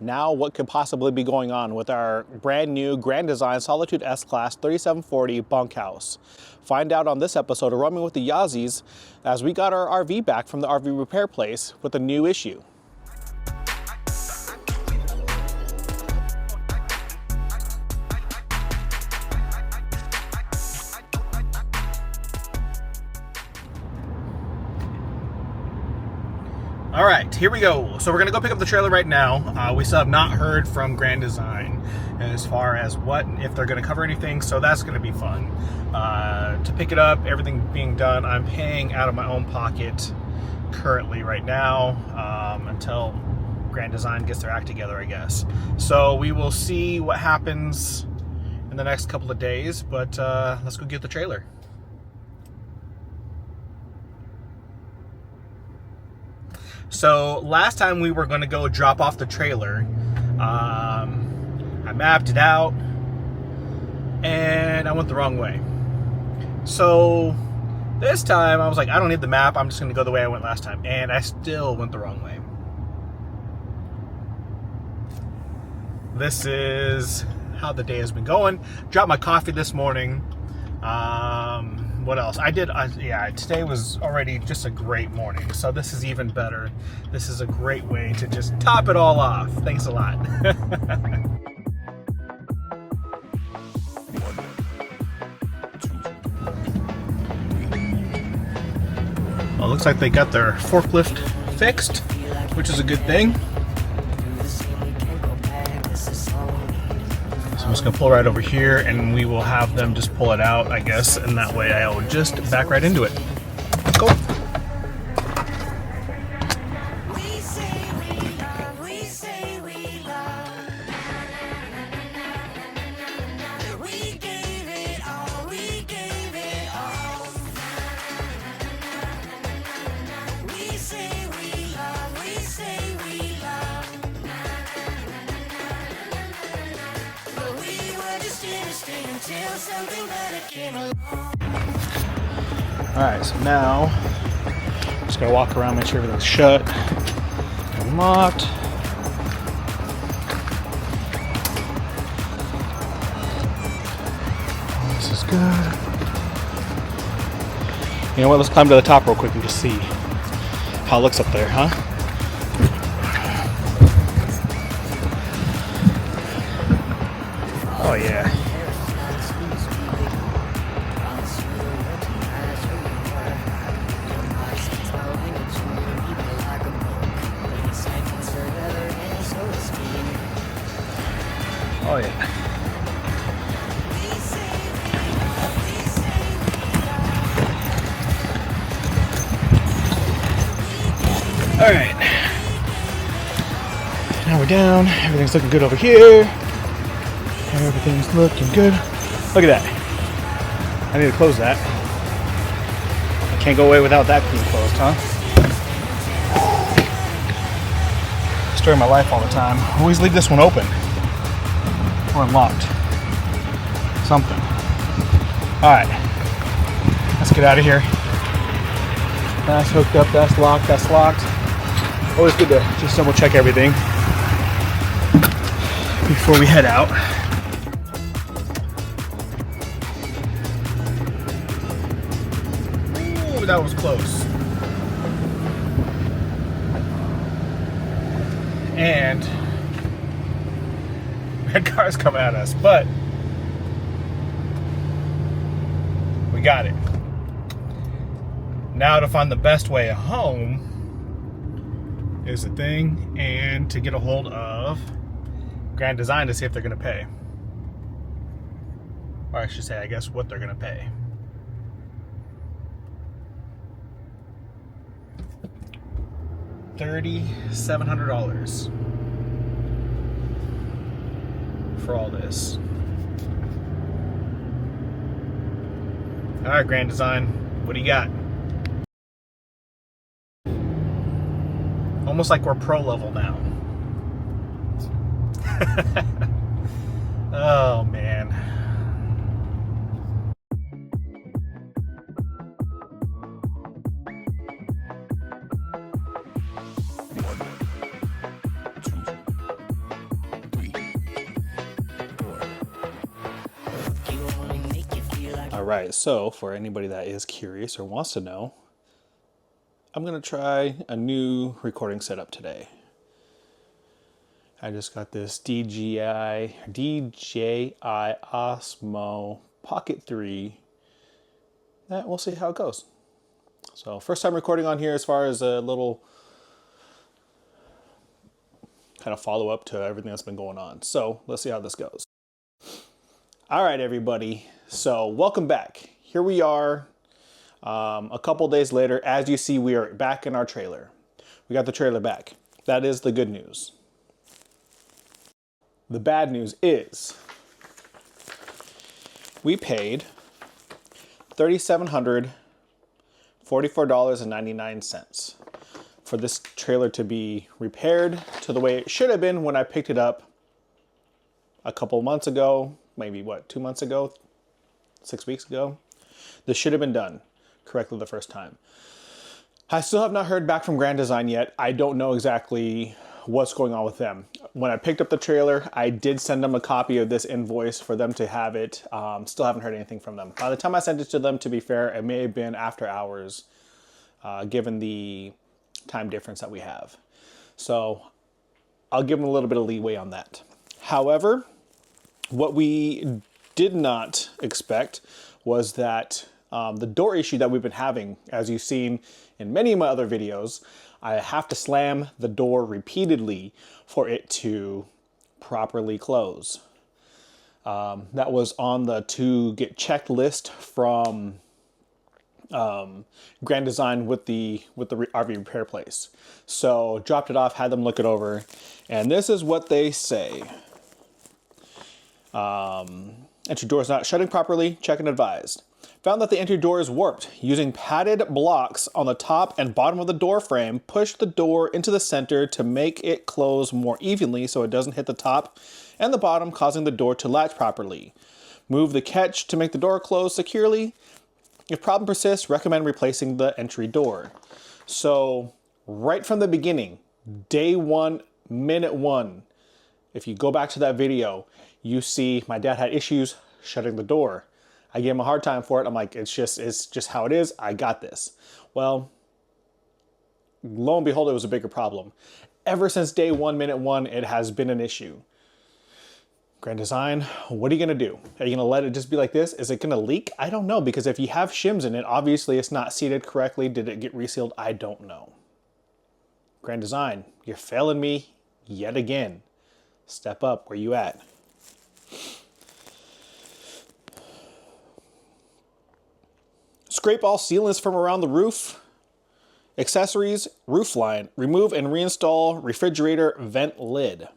Now what could possibly be going on with our brand new Grand Design Solitude S-Class 3740 bunkhouse? Find out on this episode of Roaming with the Yazzies as we got our RV back from the RV repair place with a new issue. All right, here we go. So we're gonna go pick up the trailer right now. We still have not heard from Grand Design as far as if they're gonna cover anything, so that's gonna be fun. To pick it up, everything being done, I'm paying out of my own pocket currently right now until Grand Design gets their act together, I guess. So we will see what happens in the next couple of days, but let's go get the trailer. So last time we were going to go drop off the trailer, I mapped it out and I went the wrong way. So this time I was like, I don't need the map, I'm just going to go the way I went last time, and I still went the wrong way. This is how the day has been going. Dropped my coffee this morning. What else? Yeah, today was already just a great morning, so this is even better. This is a great way to just top it all off. Thanks a lot. Well, it looks like they got their forklift fixed, which is a good thing. So I'm just gonna pull right over here and we will have them just pull it out, I guess, and that way I will just back right into it. Go. Alright, so now I'm just gonna walk around, make sure everything's shut and locked. This is good. You know what, let's climb to the top real quick and just see how it looks up there, huh? Oh yeah. Oh yeah. All right. Now we're down. Everything's looking good over here. Everything's looking good. Look at that. I need to close that. I can't go away without that being closed, huh? Story of my life all the time. Always leave this one open. Or unlocked. Something. Alright. Let's get out of here. That's hooked up, that's locked, that's locked. Always good to just double check everything before we head out. Ooh, that was close. And red cars come at us, but we got it. Now to find the best way home is the thing, and to get a hold of Grand Design to see if they're going to pay. Or I should say, I guess, what they're going to pay. $3,700 for all this. All right, Grand Design, what do you got? Almost like we're pro level now. Oh man. right, so for anybody that is curious or wants to know, I'm going to try a new recording setup today. I just got this DJI Osmo Pocket 3. We'll see how it goes. So first time recording on here as far as a little kind of follow up to everything that's been going on. So let's see how this goes. All right, everybody. So welcome back. Here we are a couple days later. As you see, we are back in our trailer. We got the trailer back. That is the good news. The bad news is we paid $3,744.99 for this trailer to be repaired to the way it should have been when I picked it up a couple months ago, maybe 2 months ago, 6 weeks ago. This should have been done correctly the first time. I still have not heard back from Grand Design yet. I don't know exactly what's going on with them. When I picked up the trailer, I did send them a copy of this invoice for them to have it. Still haven't heard anything from them. By the time I sent it to them, to be fair, it may have been after hours, given the time difference that we have. So I'll give them a little bit of leeway on that. However, what we did not expect was that the door issue that we've been having, as you've seen in many of my other videos, I have to slam the door repeatedly for it to properly close. That was on the to get checked list from Grand Design with the RV repair place. So dropped it off, had them look it over, and this is what they say. Entry door is not shutting properly, check and advised. Found that the entry door is warped. Using padded blocks on the top and bottom of the door frame, push the door into the center to make it close more evenly so it doesn't hit the top and the bottom, causing the door to latch properly. Move the catch to make the door close securely. If problem persists, recommend replacing the entry door. So right from the beginning, day 1, minute 1, if you go back to that video, you see my dad had issues shutting the door. I gave him a hard time for it. I'm like, it's just how it is. I got this. Well, lo and behold, it was a bigger problem. Ever since day 1, minute 1, it has been an issue. Grand Design, what are you gonna do? Are you gonna let it just be like this? Is it gonna leak? I don't know, because if you have shims in it, obviously it's not seated correctly. Did it get resealed? I don't know. Grand Design, you're failing me yet again. Step up, where you at? Scrape all sealants from around the roof. Accessories, roof line. Remove and reinstall refrigerator vent lid.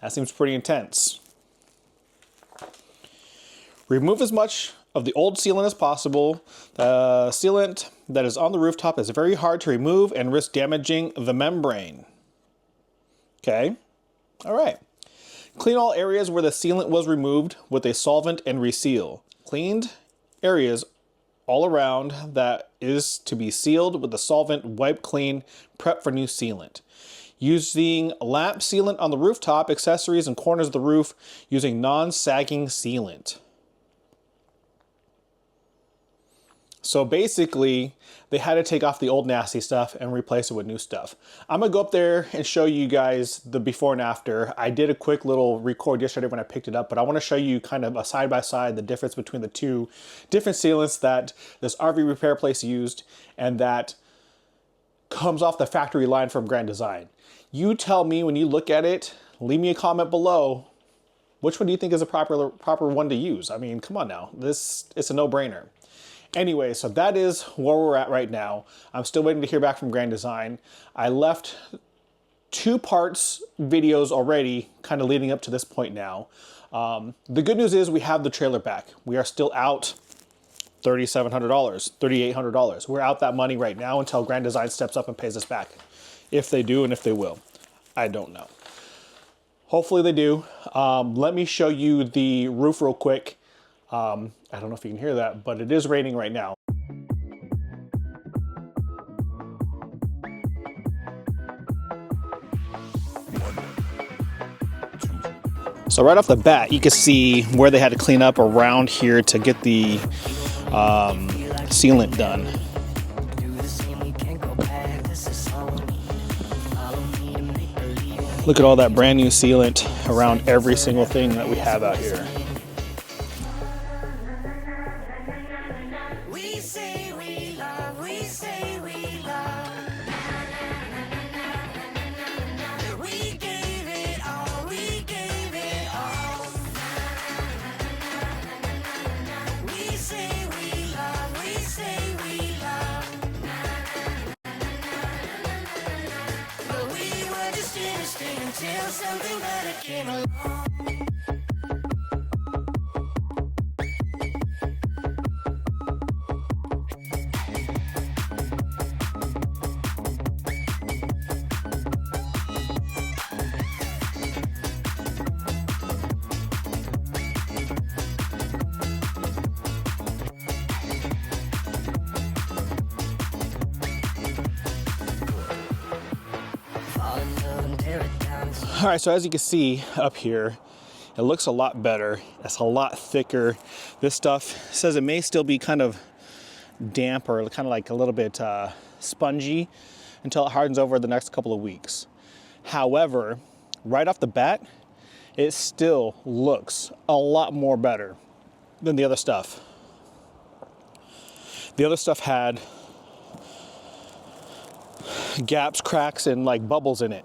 That seems pretty intense. Remove as much of the old sealant as possible. The sealant that is on the rooftop is very hard to remove and risk damaging the membrane. Okay, all right. Clean all areas where the sealant was removed with a solvent and reseal. Cleaned areas all around that is to be sealed with the solvent, wipe clean, prep for new sealant. Using lamp sealant on the rooftop, accessories and corners of the roof using non-sagging sealant. So basically, they had to take off the old nasty stuff and replace it with new stuff. I'm gonna go up there and show you guys the before and after. I did a quick little record yesterday when I picked it up, but I wanna show you kind of a side by side the difference between the two different sealants that this RV repair place used and that comes off the factory line from Grand Design. You tell me when you look at it, leave me a comment below. Which one do you think is a proper one to use? I mean, come on now, it's a no-brainer. Anyway, so that is where we're at right now. I'm still waiting to hear back from Grand Design. I left 2 parts videos already, kind of leading up to this point now. The good news is we have the trailer back. We are still out $3,700, $3,800. We're out that money right now until Grand Design steps up and pays us back. If they do and if they will. I don't know. Hopefully they do. Let me show you the roof real quick. I don't know if you can hear that, but it is raining right now. So right off the bat, you can see where they had to clean up around here to get the sealant done. Look at all that brand new sealant around every single thing that we have out here. We say we love, we say we love. We gave it all, we gave it all. We say we love, we say we love. But we were just innocent until something better came along. All right, so as you can see up here, it looks a lot better. It's a lot thicker. This stuff says it may still be kind of damp or kind of like a little bit spongy until it hardens over the next couple of weeks. However, right off the bat, it still looks a lot more better than the other stuff. The other stuff had gaps, cracks, and like bubbles in it.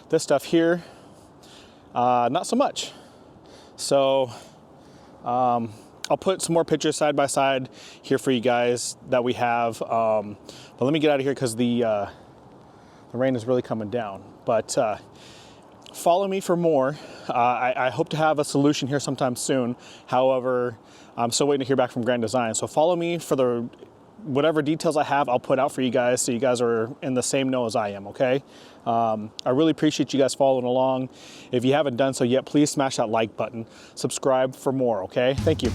This stuff here, not so much. So I'll put some more pictures side by side here for you guys that we have. But let me get out of here because the rain is really coming down. But follow me for more. I hope to have a solution here sometime soon. However, I'm still waiting to hear back from Grand Design. So follow me for the whatever details I have, I'll put out for you guys so you guys are in the same know as I am, okay? I really appreciate you guys following along. If you haven't done so yet, please smash that like button. Subscribe for more, okay? Thank you.